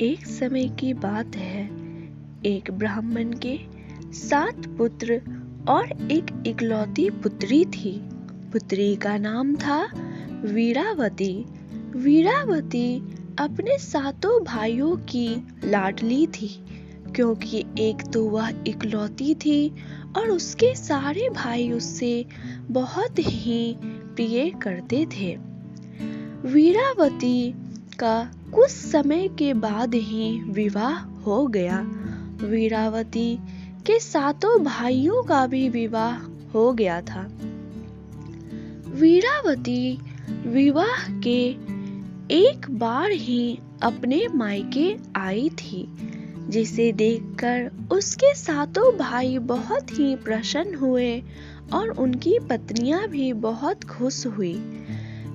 एक समय की बात है। एक ब्राह्मण के 7 पुत्र और एक इकलौती पुत्री थी। पुत्री का नाम था वीरावती। वीरावती अपने 7 भाइयों की लाडली थी, क्योंकि एक तो वह इकलौती थी और उसके सारे भाई उससे बहुत ही प्रिय करते थे। वीरावती का कुछ समय के बाद ही विवाह हो गया। वीरावती के 7 भाइयों का भी विवाह हो गया था। वीरावती विवाह के एक बार ही अपने मायके आई थी, जिसे देखकर उसके 7 भाई बहुत ही प्रसन्न हुए और उनकी पत्नियां भी बहुत खुश हुई।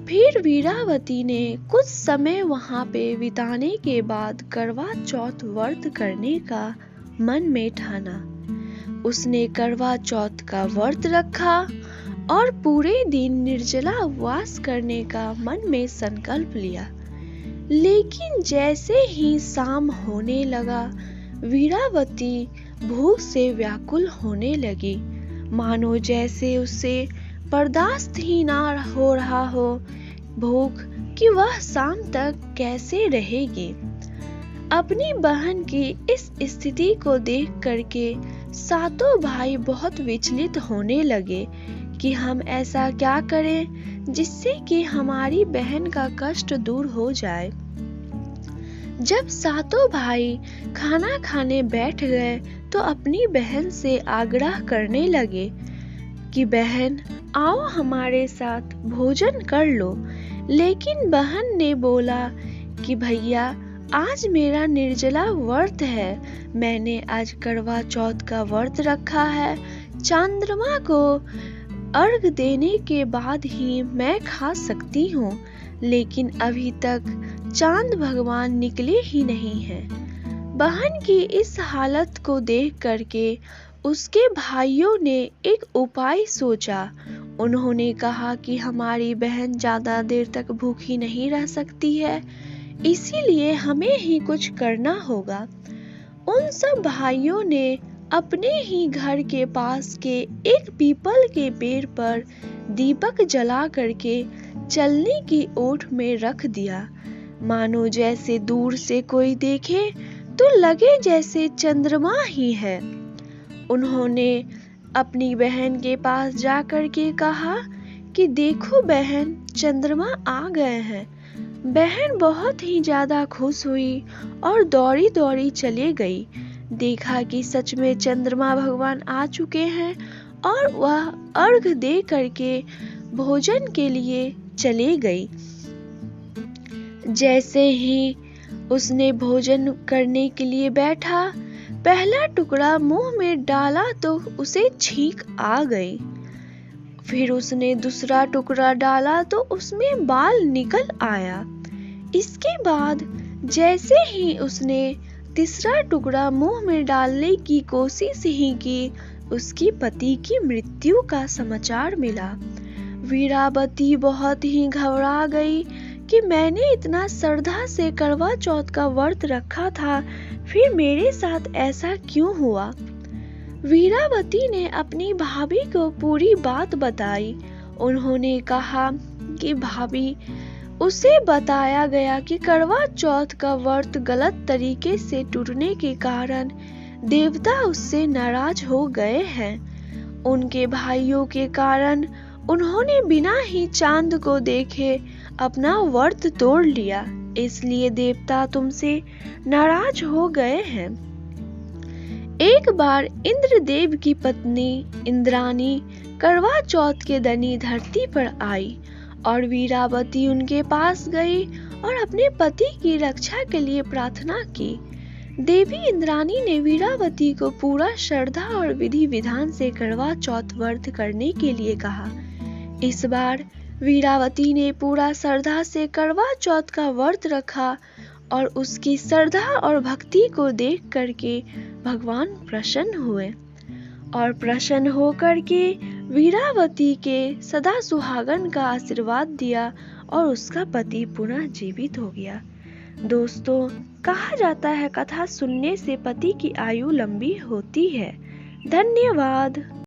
फिर वीरावती ने कुछ समय वहां पे बिताने के बाद करवा चौथ व्रत करने का मन में ठाना। उसने करवा चौथ का व्रत रखा और पूरे दिन निर्जला उपवास करने का मन में संकल्प लिया। लेकिन जैसे ही शाम होने लगा, वीरावती भूख से व्याकुल होने लगी, मानो जैसे उसे बर्दाश्त ही ना हो रहा हो भूख कि वह शाम तक कैसे रहेगी। अपनी बहन की इस स्थिति को देख करके 7 भाई बहुत विचलित होने लगे कि हम ऐसा क्या करें जिससे कि हमारी बहन का कष्ट दूर हो जाए। जब 7 भाई खाना खाने बैठ गए तो अपनी बहन से आग्रह करने लगे कि बहन आओ हमारे साथ भोजन कर लो। लेकिन बहन ने बोला कि भैया आज मेरा निर्जला व्रत है, मैंने आज करवा चौथ का व्रत रखा है, चंद्रमा को अर्घ देने के बाद ही मैं खा सकती हूँ, लेकिन अभी तक चांद भगवान निकले ही नहीं हैं। बहन की इस हालत को देख करके उसके भाइयों ने एक उपाय सोचा। उन्होंने कहा कि हमारी बहन ज्यादा देर तक भूखी नहीं रह सकती है, इसीलिए हमें ही कुछ करना होगा। उन सब भाइयों ने अपने ही घर के पास के एक पीपल के पेड़ पर दीपक जला करके चलने की ओट में रख दिया, मानो जैसे दूर से कोई देखे तो लगे जैसे चंद्रमा ही है। उन्होंने अपनी बहन के पास जाकर के कहा कि देखो बहन, चंद्रमा आ गए हैं। बहन बहुत ही ज्यादा खुश हुई और दौड़ी दौड़ी चली गई। देखा कि सच में चंद्रमा भगवान आ चुके हैं और वह अर्घ दे करके भोजन के लिए चली गई। जैसे ही उसने भोजन करने के लिए बैठा, पहला टुकड़ा मुंह में डाला तो उसे छींक आ गई। फिर उसने दूसरा टुकड़ा डाला तो उसमें बाल निकल आया। इसके बाद जैसे ही उसने तीसरा टुकड़ा मुंह में डालने की कोशिश ही की, उसकी पति की मृत्यु का समाचार मिला। वीरावती बहुत ही घबरा गई कि मैंने इतना श्रद्धा से करवा चौथ का व्रत रखा था, फिर मेरे साथ ऐसा क्यों हुआ। वीरावती ने अपनी भाभी को पूरी बात बताई। उन्होंने कहा कि भाभी, उसे बताया गया कि करवा चौथ का व्रत गलत तरीके से टूटने के कारण देवता उससे नाराज हो गए हैं। उनके भाइयों के कारण उन्होंने बिना ही चांद को देखे अपना व्रत तोड़ लिया, इसलिए देवता तुमसे नाराज हो गए हैं। एक बार इंद्रदेव की पत्नी इंद्राणी करवा चौथ के दिन धरती पर आई और वीरावती उनके पास गई और अपने पति की रक्षा के लिए प्रार्थना की। देवी इंद्राणी ने वीरावती को पूरा श्रद्धा और विधि विधान से करवा चौथ व्रत करने के लिए कहा। इस बार वीरावती ने पूरा श्रद्धा से करवा चौथ का व्रत रखा और उसकी श्रद्धा और भक्ति को देख करके भगवान प्रसन्न हुए और प्रसन्न होकर के वीरावती के सदा सुहागन का आशीर्वाद दिया और उसका पति पुनः जीवित हो गया। दोस्तों, कहा जाता है कथा सुनने से पति की आयु लंबी होती है। धन्यवाद।